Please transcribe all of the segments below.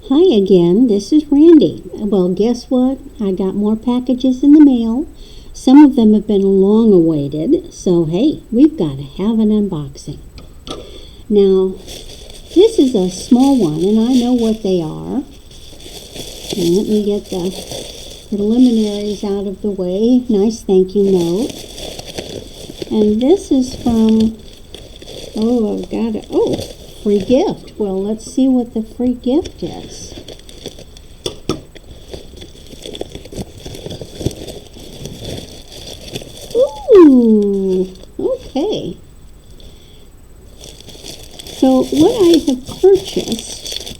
Hi again, this is Randy. Well, guess what? I got more packages in the mail. Some of them have been long awaited, so hey, we've got to have an unboxing. Now, this is a small one, and I know what they are. And let me get the preliminaries out of the way. Nice thank you note. And this is from, free gift. Well, let's see what the free gift is. Ooh, okay. So what I have purchased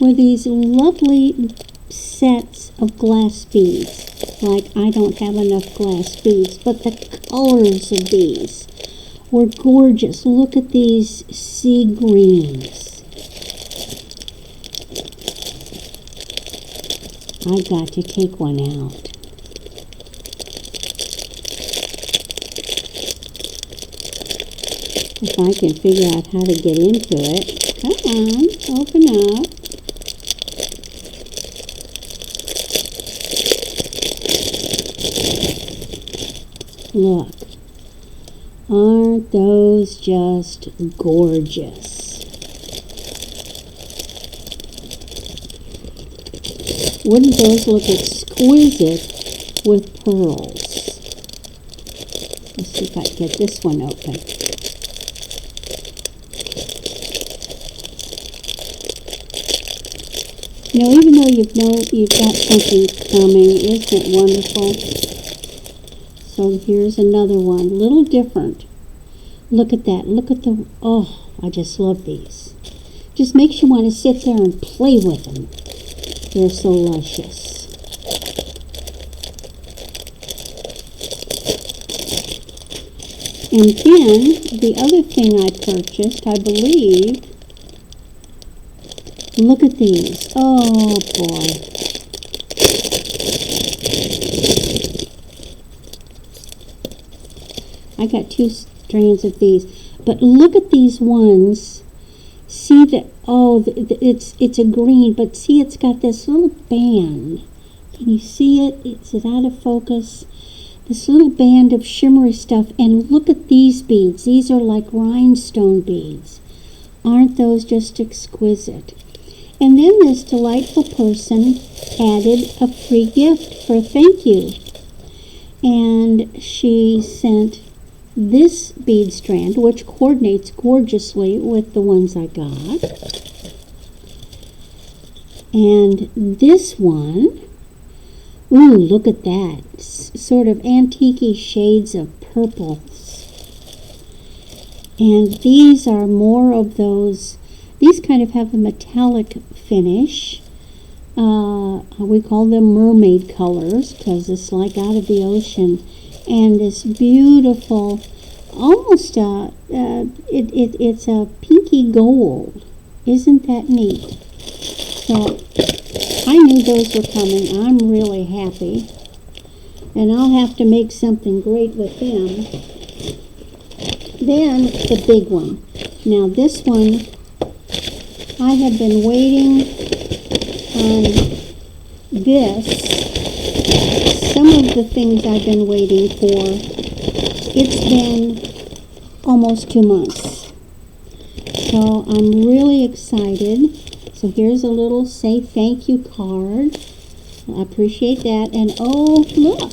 were these lovely sets of glass beads. Like, I don't have enough glass beads, but the colors of these were gorgeous. Look at these sea greens. I got to take one out. If I can figure out how to get into it. Come on, open up. Look. Aren't those just gorgeous? Wouldn't those look exquisite with pearls? Let's see if I can get this one open. You know, even though you've got something coming, isn't it wonderful? So here's another one, a little different. Look at that. Look at the, I just love these. Just makes you want to sit there and play with them. They're so luscious. And then the other thing I purchased, I believe, look at these. Oh boy. I got 2 strands of these, but look at these ones. See that? It's a green, but see, it's got this little band. Can you see it? Is it out of focus? This little band of shimmery stuff, and look at these beads. These are like rhinestone beads. Aren't those just exquisite? And then this delightful person added a free gift for thank you, and she sent this bead strand, which coordinates gorgeously with the ones I got. And this one, ooh, look at that. Sort of antique-y shades of purples. And these are more of those, these kind of have a metallic finish. We call them mermaid colors because it's like out of the ocean. And this beautiful, almost it's a pinky gold. Isn't that neat? So I knew those were coming. I'm really happy. And I'll have to make something great with them. Then the big one. Now this one, I have been waiting on this. Some of the things I've been waiting for, it's been almost 2 months. So I'm really excited. So here's a little say thank you card. I appreciate that. And oh, look.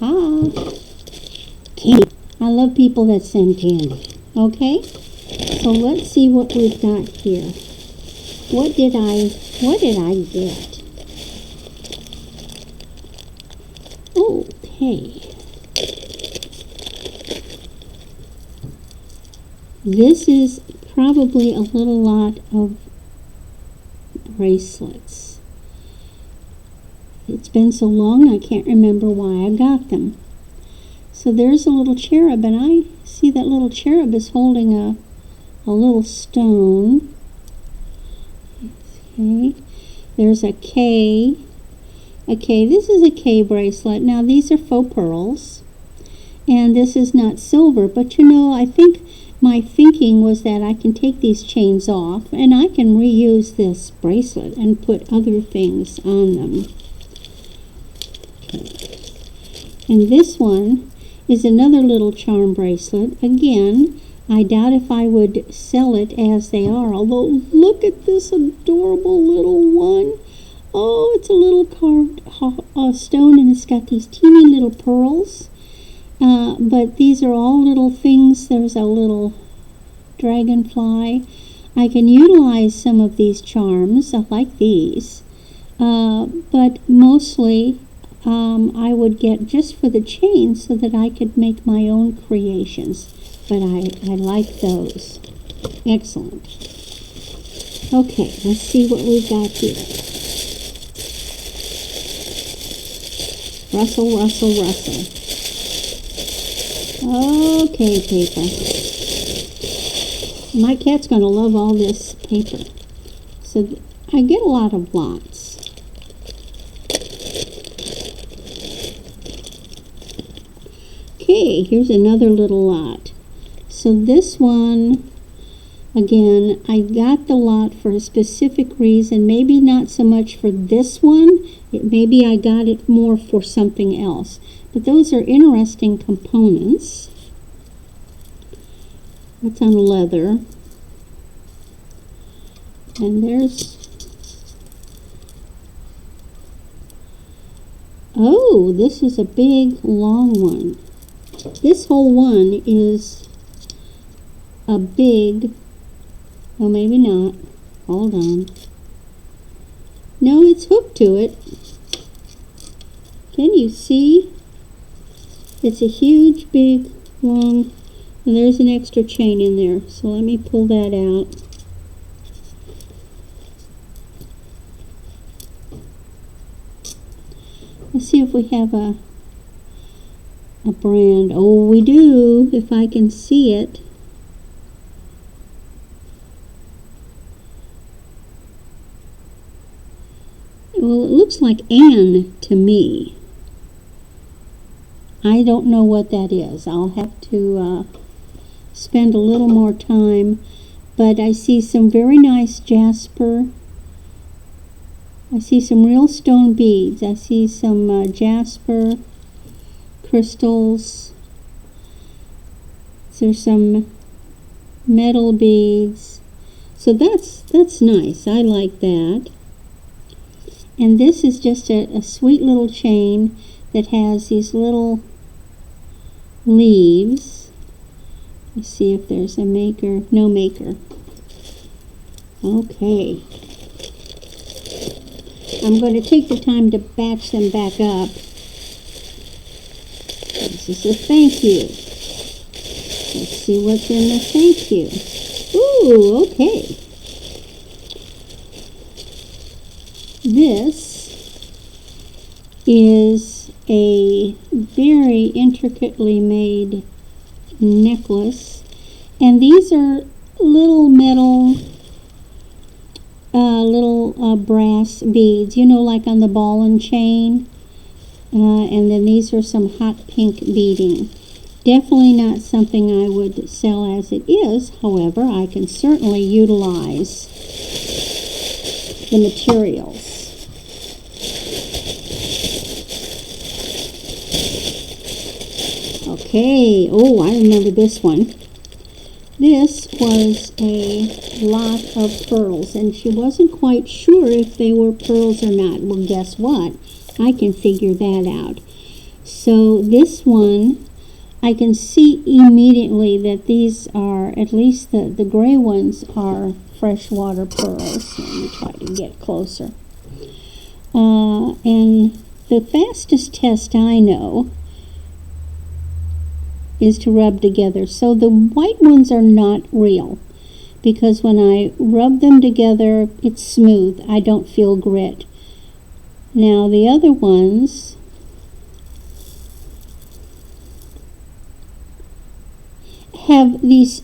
Aha. Candy. I love people that send candy. Okay? So let's see what we've got here. What did I get? Okay. This is probably a little lot of bracelets. It's been so long I can't remember why I got them. So there's a little cherub, and I see that little cherub is holding a little stone. Okay. There's a K. Okay, this is a K bracelet. Now these are faux pearls, and this is not silver, but you know, I think my thinking was that I can take these chains off and I can reuse this bracelet and put other things on them. Okay. And this one is another little charm bracelet. Again, I doubt if I would sell it as they are, although look at this adorable little one. Oh, it's a little carved stone, and it's got these teeny little pearls. But these are all little things. There's a little dragonfly. I can utilize some of these charms, like these, but mostly I would get just for the chain so that I could make my own creations. But I like those. Excellent. Okay, let's see what we've got here. Rustle, rustle, rustle. Okay, paper. My cat's going to love all this paper. So I get a lot of lots. Okay, here's another little lot. So this one, again, I got the lot for a specific reason. Maybe not so much for this one. Maybe I got it more for something else. But those are interesting components. That's on leather. And there's... Oh, this is a big, long one. This whole one is a big... Well, maybe not. Hold on. No, it's hooked to it. Can you see? It's a huge, big, long, and there's an extra chain in there. So let me pull that out. Let's see if we have a brand. Oh, we do, if I can see it. Well, it looks like Anne to me. I don't know what that is. I'll have to spend a little more time. But I see some very nice jasper. I see some real stone beads. I see some jasper crystals. There's some metal beads. So that's nice. I like that. And this is just a sweet little chain that has these little leaves. Let's see if there's a maker. No maker. Okay. I'm going to take the time to batch them back up. This is a thank you. Let's see what's in the thank you. Ooh, okay. This is a very intricately made necklace, and these are little metal, brass beads, you know, like on the ball and chain, and then these are some hot pink beading. Definitely not something I would sell as it is. However, I can certainly utilize the materials. Okay, oh, I remember this one. This was a lot of pearls, and she wasn't quite sure if they were pearls or not. Well, guess what? I can figure that out. So this one, I can see immediately that these are, at least the gray ones, are freshwater pearls. Let me try to get closer. And the fastest test I know is to rub together. So the white ones are not real, because when I rub them together, it's smooth. I don't feel grit. Now the other ones have these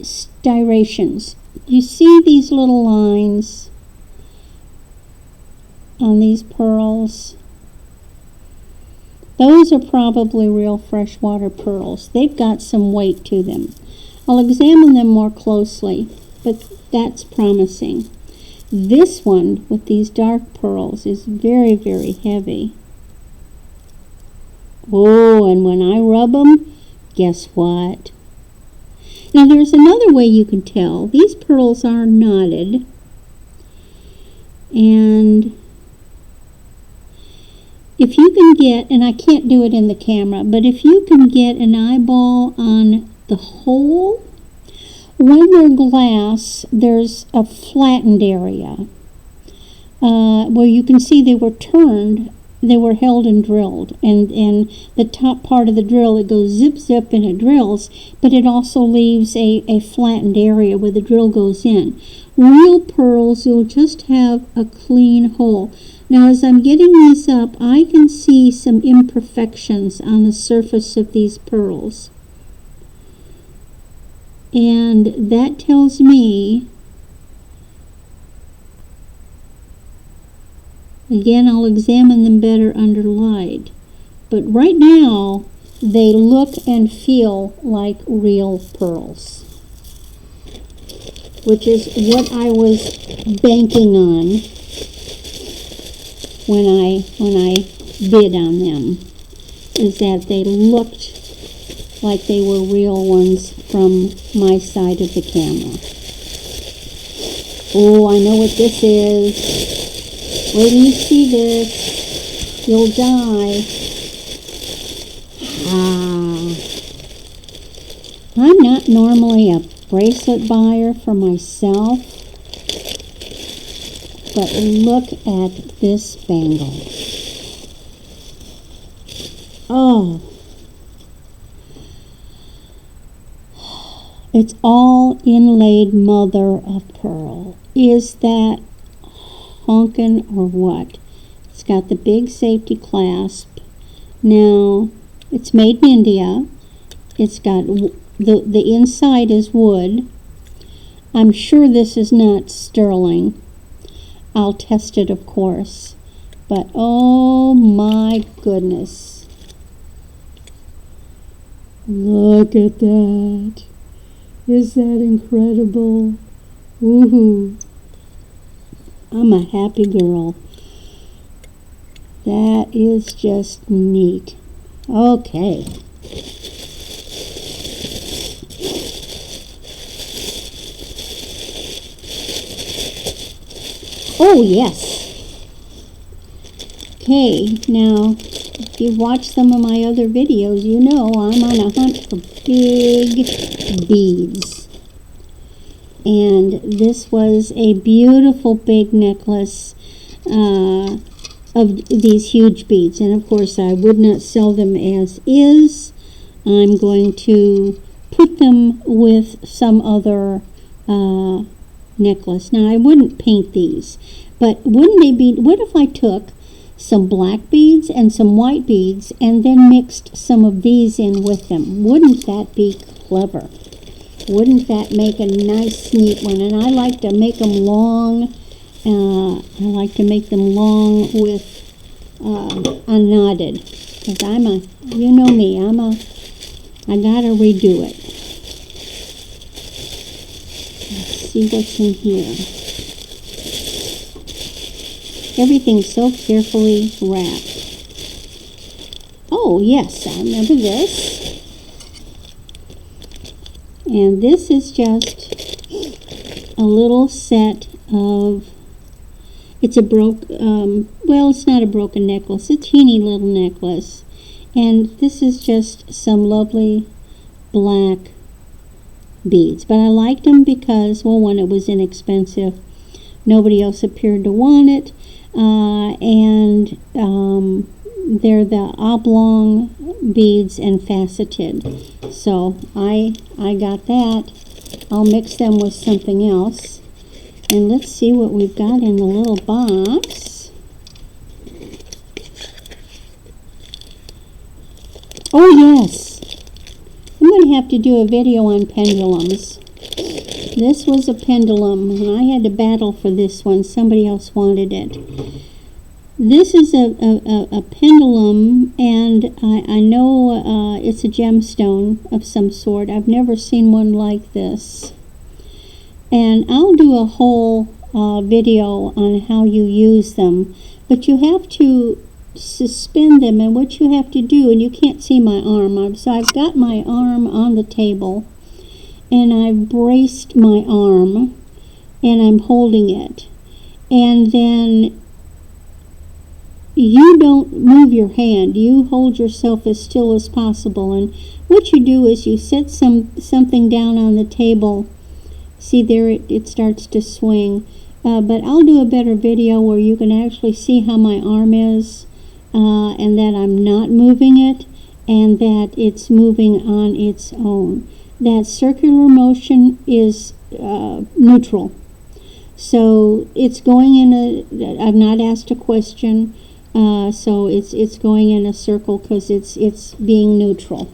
striations. You see these little lines on these pearls? Those are probably real freshwater pearls. They've got some weight to them. I'll examine them more closely, but that's promising. This one with these dark pearls is very, very heavy. Oh, and when I rub them, guess what? Now there's another way you can tell. These pearls are knotted, and if you can get, and I can't do it in the camera, but if you can get an eyeball on the hole, when they're glass, there's a flattened area where you can see they were turned, they were held and drilled, and the top part of the drill, it goes zip zip and it drills, but it also leaves a flattened area where the drill goes in. Real pearls, you'll just have a clean hole. Now as I'm getting these up, I can see some imperfections on the surface of these pearls. And that tells me, again, I'll examine them better under light. But right now, they look and feel like real pearls, which is what I was banking on when I bid on them, is that they looked like they were real ones from my side of the camera. Oh, I know what this is. Wait till you see this. You'll die. I'm not normally a bracelet buyer for myself, but look at this bangle. Oh. It's all inlaid mother of pearl. Is that honkin' or what? It's got the big safety clasp. Now, it's made in India. It's got, the inside is wood. I'm sure this is not sterling. I'll test it, of course. But oh my goodness. Look at that. Is that incredible? Woohoo. I'm a happy girl. That is just neat. Okay. Oh, yes. Okay, now, if you've watched some of my other videos, you know I'm on a hunt for big beads. And this was a beautiful big necklace of these huge beads. And of course, I would not sell them as is. I'm going to put them with some other necklace. Now, I wouldn't paint these, but wouldn't they be, what if I took some black beads and some white beads and then mixed some of these in with them? Wouldn't that be clever? Wouldn't that make a nice, neat one? And I like to make them long. I like to make them long with unknotted. Because I'm a, you know me, I gotta redo it. Let's see what's in here. Everything's so carefully wrapped. Oh, yes, I remember this. And this is just a little set of, it's a well, it's not a broken necklace. It's a teeny little necklace. And this is just some lovely black beads. But I liked them because, well, one, it was inexpensive. Nobody else appeared to want it. They're the oblong beads and faceted. So I got that. I'll mix them with something else. And let's see what we've got in the little box. Oh yes, I'm going to have to do a video on pendulums. This was a pendulum, and I had to battle for this one. Somebody else wanted it. This is a pendulum, and I know it's a gemstone of some sort. I've never seen one like this. And I'll do a whole video on how you use them. But you have to suspend them, and what you have to do, and you can't see my arm, so I've got my arm on the table, and I've braced my arm, and I'm holding it. And then you don't move your hand. You hold yourself as still as possible. And what you do is you set something down on the table. See there, it starts to swing. But I'll do a better video where you can actually see how my arm is, and that I'm not moving it, and that it's moving on its own. That circular motion is neutral. So it's going in I've not asked a question, so it's going in a circle because it's being neutral.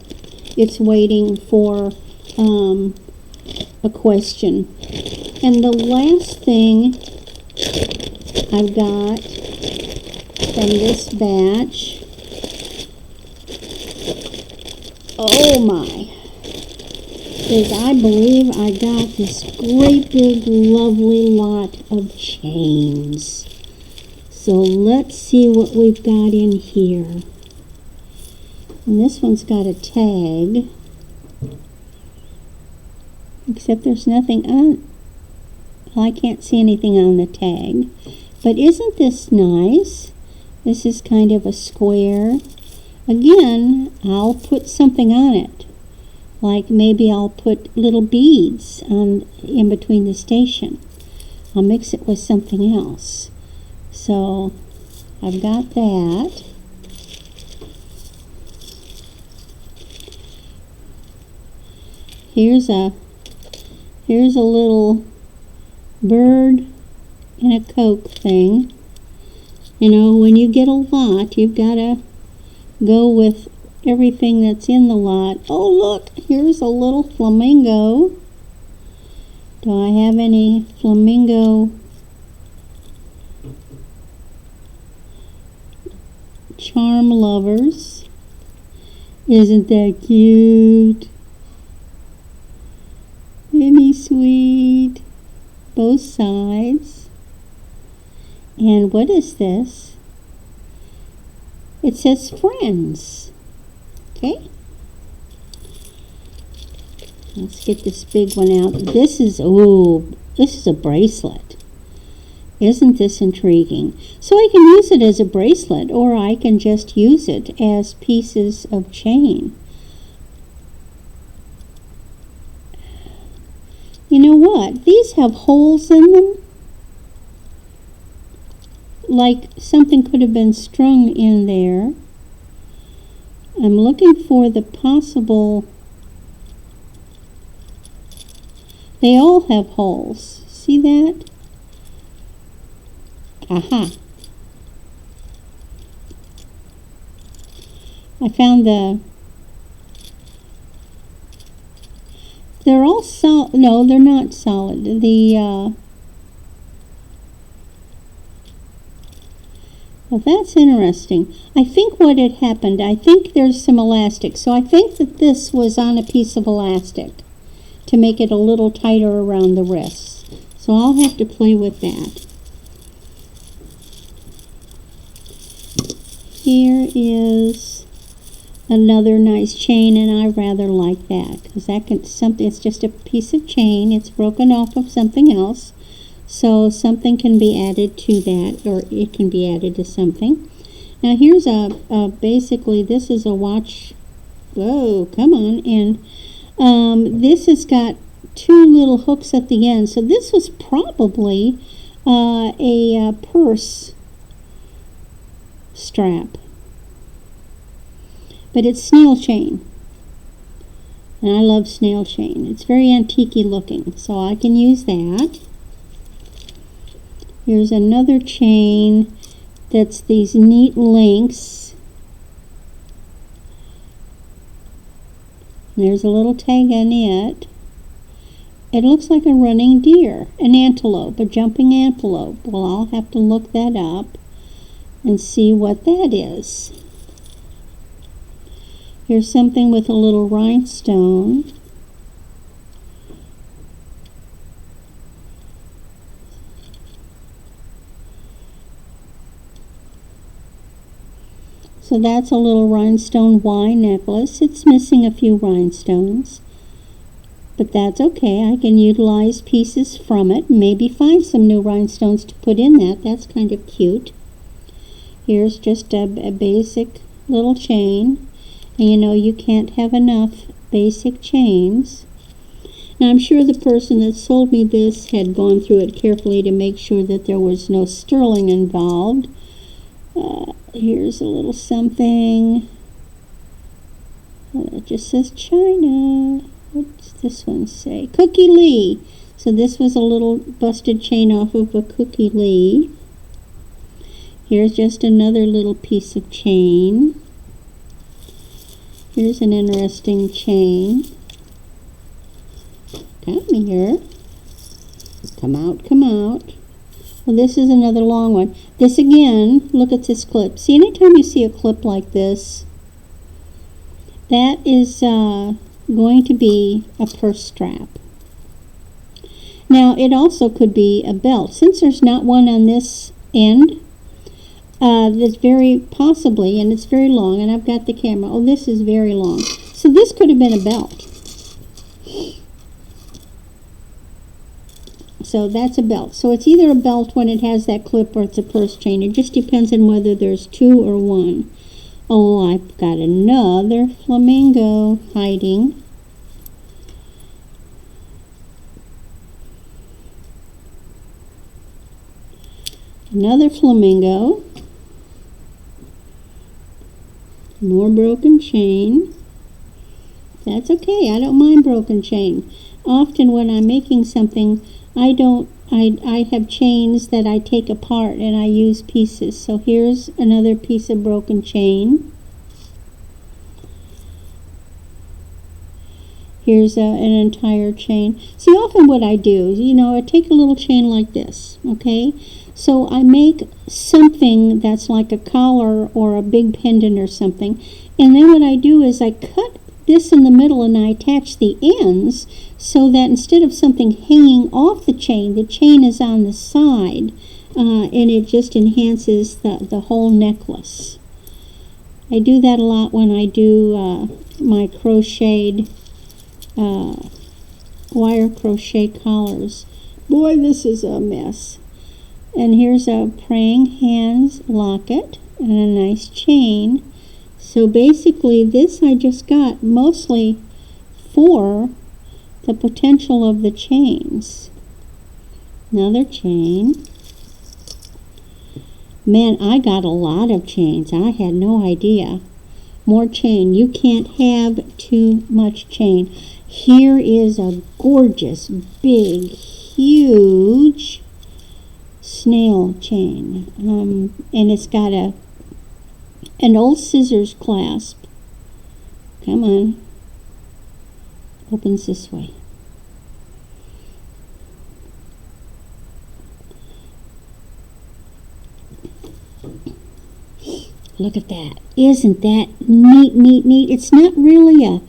It's waiting for a question. And the last thing I've got from this batch, oh my, is I believe I got this great big lovely lot of chains. So let's see what we've got in here. And this one's got a tag, except there's nothing on. I can't see anything on the tag. But isn't this nice? This is kind of a square. Again, I'll put something on it. Like maybe I'll put little beads in between the station. I'll mix it with something else. So I've got that. Here's a little bird and a Coke thing. You know, when you get a lot, you've got to go with everything that's in the lot. Oh, look, here's a little flamingo. Do I have any flamingo charm lovers? Isn't that cute? Isn't he sweet? Both sides. And what is this? It says friends. Okay. Let's get this big one out. This is a bracelet. Isn't this intriguing? So I can use it as a bracelet, or I can just use it as pieces of chain. You know what? These have holes in them. Like something could have been strung in there. I'm looking for the possible. They all have holes. See that? Aha. I found they're all solid. No, they're not solid. Well, that's interesting. I think what had happened, I think there's some elastic. So I think that this was on a piece of elastic to make it a little tighter around the wrists. So I'll have to play with that. Here is another nice chain, and I rather like that because it's just a piece of chain. It's broken off of something else. So something can be added to that, or it can be added to something. Now here's basically this is a watch. Whoa, come on. And this has got two little hooks at the end. So this was probably a purse strap. But it's snail chain. And I love snail chain. It's very antique-y looking, so I can use that. Here's another chain that's these neat links. There's a little tag on it. It looks like a running deer, an antelope, a jumping antelope. Well, I'll have to look that up. and see what that is. Here's something with a little rhinestone. So that's a little rhinestone Y necklace. It's missing a few rhinestones, but that's okay. I can utilize pieces from it, maybe find some new rhinestones to put in that. That's kind of cute. Here's just a basic little chain. And you know, you can't have enough basic chains. Now I'm sure the person that sold me this had gone through it carefully to make sure that there was no sterling involved. Here's a little something. It just says China. What does this one say? Cookie Lee. So this was a little busted chain off of a Cookie Lee. Here's just another little piece of chain. Here's an interesting chain. Come here. Come out, come out. Well, this is another long one. This again, look at this clip. See, anytime you see a clip like this, that is going to be a purse strap. Now, it also could be a belt. Since there's not one on this end, that's very possibly, and it's very long, and I've got the camera. Oh, this is very long. So this could have been a belt. So that's a belt. So it's either a belt when it has that clip or it's a purse chain. It just depends on whether there's two or one. Oh, I've got another flamingo hiding. Another flamingo. More broken chain. That's okay. I don't mind broken chain. Often when I'm making something, I have chains that I take apart and I use pieces. So here's another piece of broken chain. Here's an entire chain. See, often what I do is, I take a little chain like this, okay? So I make something that's like a collar or a big pendant or something, and then what I do is I cut this in the middle and I attach the ends so that instead of something hanging off the chain is on the side, and it just enhances the whole necklace. I do that a lot when I do my crocheted wire crochet collars. Boy, this is a mess. And here's a praying hands locket and a nice chain. So basically this I just got mostly for the potential of the chains. Another chain. Man, I got a lot of chains. I had no idea. More chain. You can't have too much chain. Here is a gorgeous, big, huge snail chain. And it's got an old scissors clasp. Come on. Opens this way. Look at that. Isn't that neat, neat, neat? It's not really a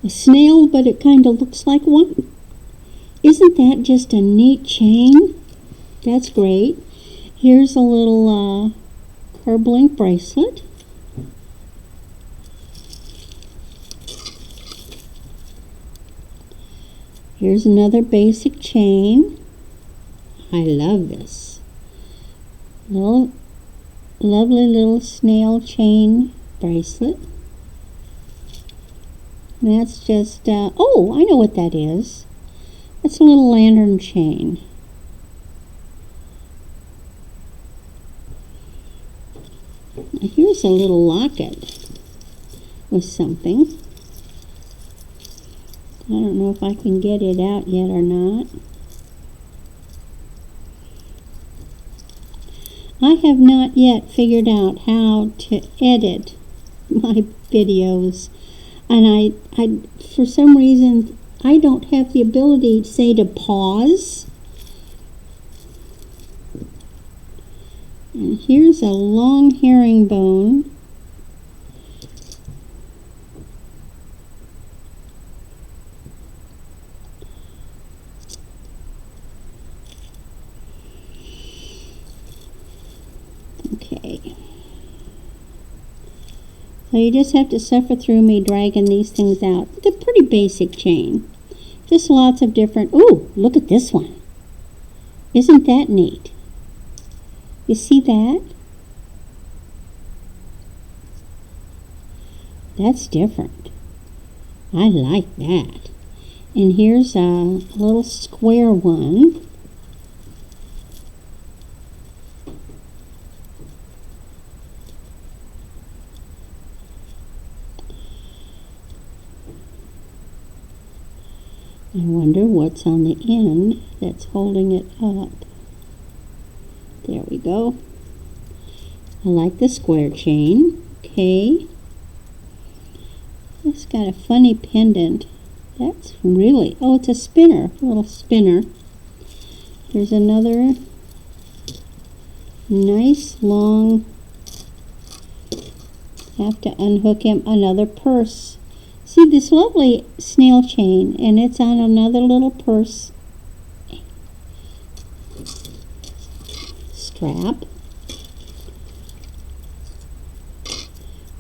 snail, but it kind of looks like one. Isn't that just a neat chain? That's great. Here's a little curb link bracelet. Here's another basic chain. I love this. Lovely little snail chain bracelet. And that's just, oh, I know what that is. That's a little lantern chain. Here's a little locket with something. I don't know if I can get it out yet or not. I have not yet figured out how to edit my videos, and I for some reason I don't have the ability, say, to pause And here's a long herringbone. Okay. So you just have to suffer through me dragging these things out. It's a pretty basic chain. Just lots of different... Ooh, look at this one. Isn't that neat? You see that? That's different. I like that. And here's a little square one. I wonder what's on the end that's holding it up. There we go. I like the square chain. Okay. It's got a funny pendant. That's really... Oh, it's a spinner. A little spinner. There's another nice long... Have to unhook him. Another purse. See this lovely snail chain, and it's on another little purse strap.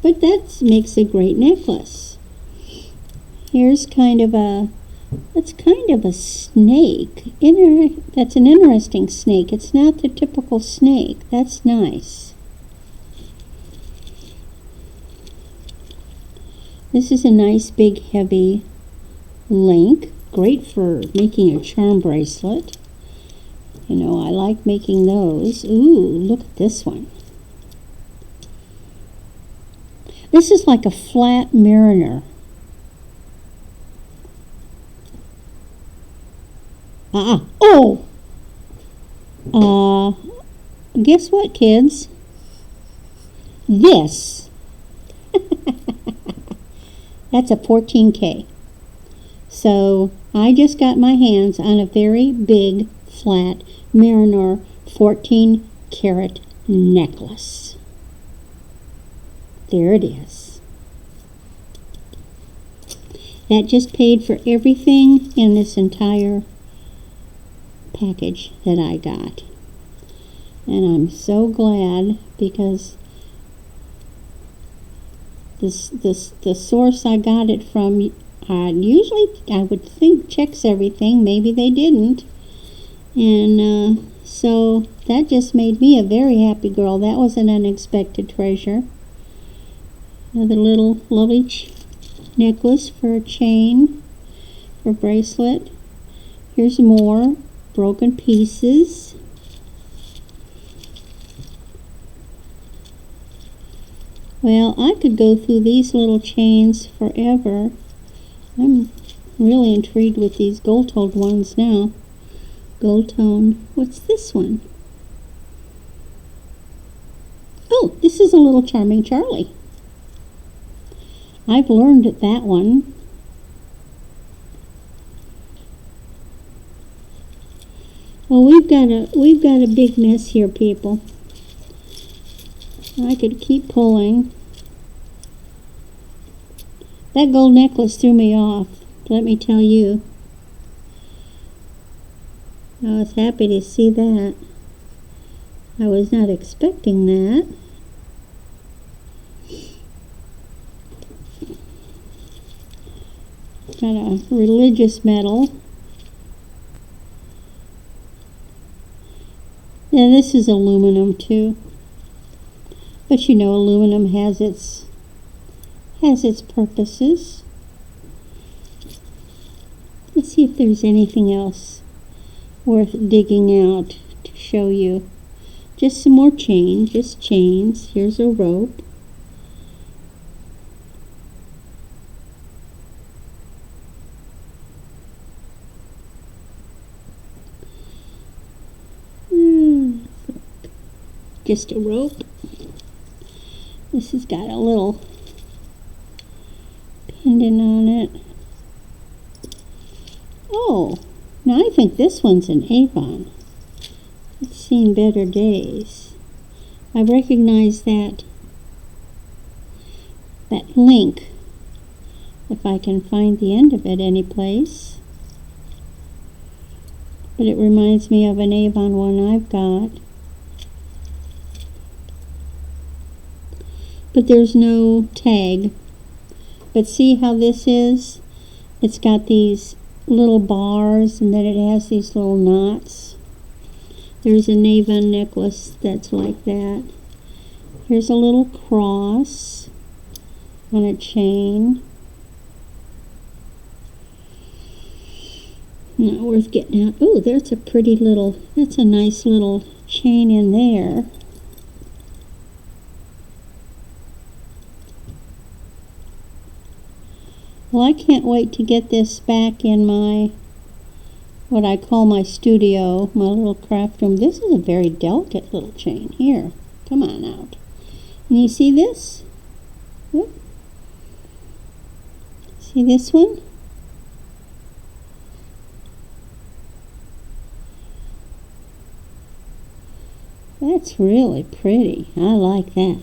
But that makes a great necklace. Here's kind of a, that's kind of a snake. That's an interesting snake. It's not the typical snake. That's nice. This is a nice big heavy link. Great for making a charm bracelet. You know, I like making those. Ooh, look at this one. This is like a flat mariner. Oh! Guess what, kids? This. That's a 14K. So I just got my hands on a very big, flat Mariner 14 karat necklace. There it is. That just paid for everything in this entire package that I got. And I'm so glad because the source I got it from, usually I would think checks everything. Maybe they didn't. And so that just made me a very happy girl. That was an unexpected treasure. Another little lovely necklace for a chain, for a bracelet. Here's more broken pieces. Well, I could go through these little chains forever. I'm really intrigued with these gold-toned ones now. Gold-tone. What's this one? Oh, this is a little Charming Charlie. I've learned that one. Well, we've got a big mess here, people. I could keep pulling. That gold necklace threw me off, let me tell you. I was happy to see that. I was not expecting that. Got a religious medal. Yeah, this is aluminum too. But you know, aluminum has its purposes. Let's see if there's anything else worth digging out to show you. Just some more just chains. Here's a rope. Just a rope. This has got a little pendant on it. Oh, now I think this one's an Avon. It's seen better days. I recognize that link, if I can find the end of it any place. But it reminds me of an Avon one I've got. But there's no tag. But see how this is? It's got these little bars and then it has these little knots. There's an Avon necklace that's like that. Here's a little cross on a chain. Not worth getting out. Oh, that's a pretty little, that's a nice little chain in there. Well, I can't wait to get this back in my, what I call my studio, my little craft room. This is a very delicate little chain. Here, come on out. Can you see this? Whoop. See this one? That's really pretty. I like that.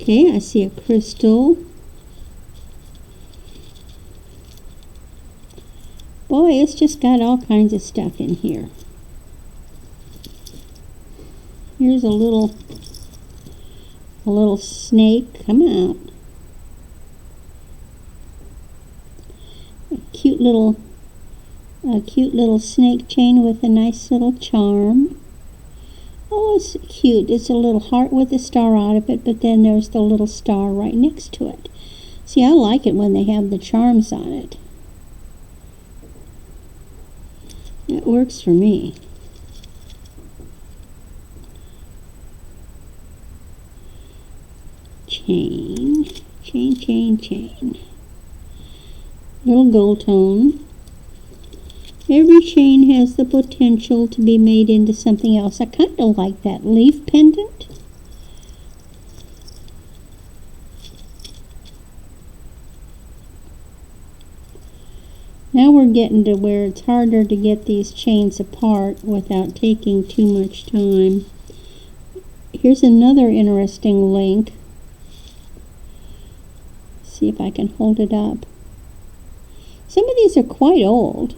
Okay, I see a crystal. Boy, it's just got all kinds of stuff in here. Here's a little snake. Come out. A cute little snake chain with a nice little charm. Oh, it's cute. It's a little heart with a star out of it, but then there's the little star right next to it. See, I like it when they have the charms on it. It works for me. Chain. Little gold tone. Every chain has the potential to be made into something else. I kind of like that leaf pendant. Now we're getting to where it's harder to get these chains apart without taking too much time. Here's another interesting link. See if I can hold it up. Some of these are quite old.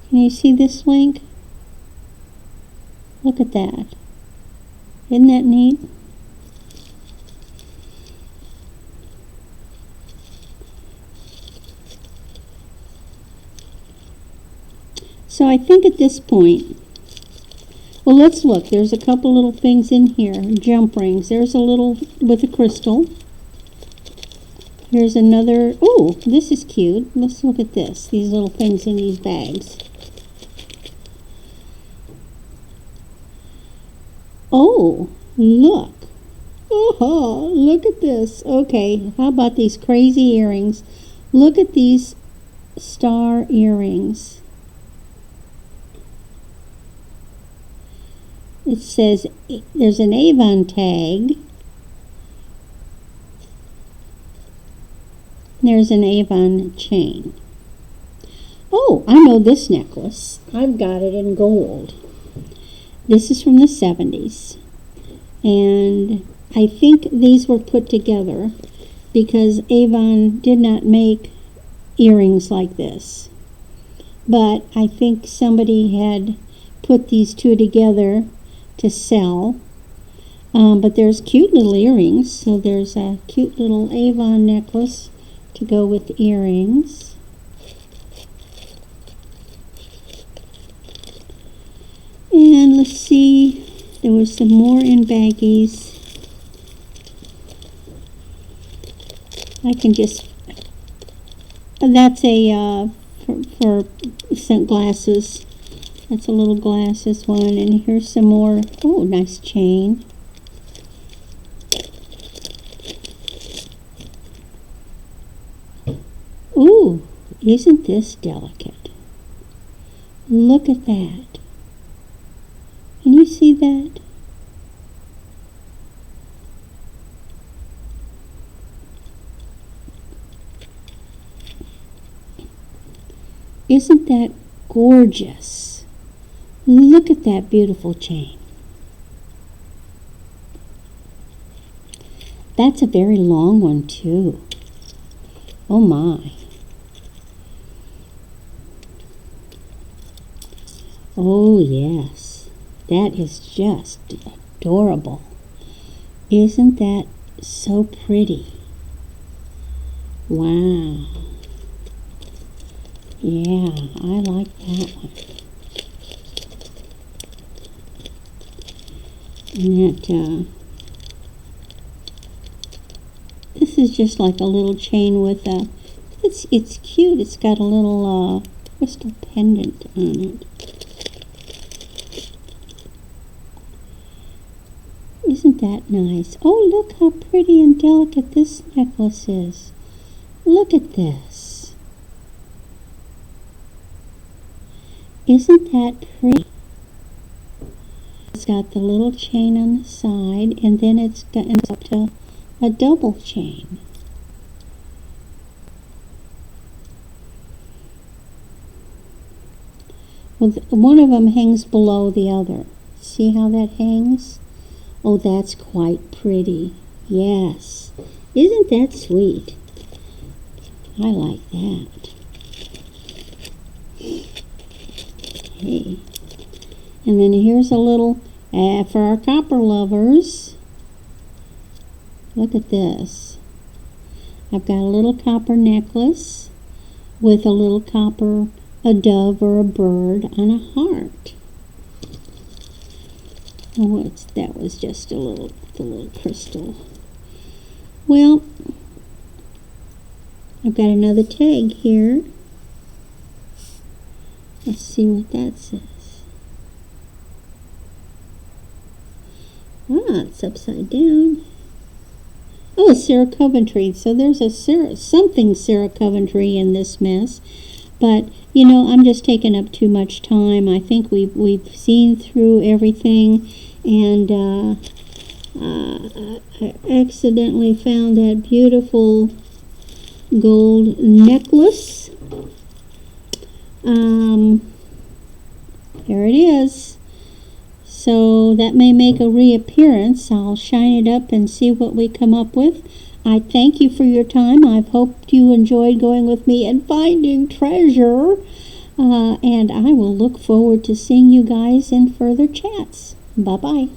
Can you see this link? Look at that. Isn't that neat? So I think at this point, well, let's look. There's a couple little things in here. Jump rings. There's a little with a crystal. Here's another. Oh, this is cute. Let's look at this. These little things in these bags. Oh, look. Oh, look at this. Okay, how about these crazy earrings? Look at these star earrings. It says there's an Avon tag. There's an Avon chain. Oh, I know this necklace. I've got it in gold. This is from the 70s. And I think these were put together because Avon did not make earrings like this. But I think somebody had put these two together to sell. But there's cute little earrings. So there's a cute little Avon necklace to go with earrings. And let's see, there was some more in baggies. I can just, that's a, for glasses. That's a little glasses one. And here's some more. Oh, nice chain. Ooh, isn't this delicate? Look at that. Can you see that? Isn't that gorgeous? Look at that beautiful chain. That's a very long one, too. Oh, my. Oh, yes. That is just adorable. Isn't that so pretty? Wow. Yeah, I like that one. And that, this is just like a little chain with a, it's cute. It's got a little crystal pendant on it. Isn't that nice? Oh, look how pretty and delicate this necklace is. Look at this. Isn't that pretty? It's got the little chain on the side, and then it's got up to a double chain. Well, one of them hangs below the other. See how that hangs? Oh, that's quite pretty. Yes. Isn't that sweet? I like that. Okay. And then here's a little, for our copper lovers. Look at this. I've got a little copper necklace with a little copper, a dove or a bird on a heart. Oh, that was just the little crystal. Well, I've got another tag here. Let's see what that says. Ah, it's upside down. Oh, it's Sarah Coventry. So there's a something Sarah Coventry in this mess. But, you know, I'm just taking up too much time. I think we've seen through everything. And I accidentally found that beautiful gold necklace. There it is. So that may make a reappearance. I'll shine it up and see what we come up with. I thank you for your time. I've hoped you enjoyed going with me and finding treasure. And I will look forward to seeing you guys in further chats. Bye-bye.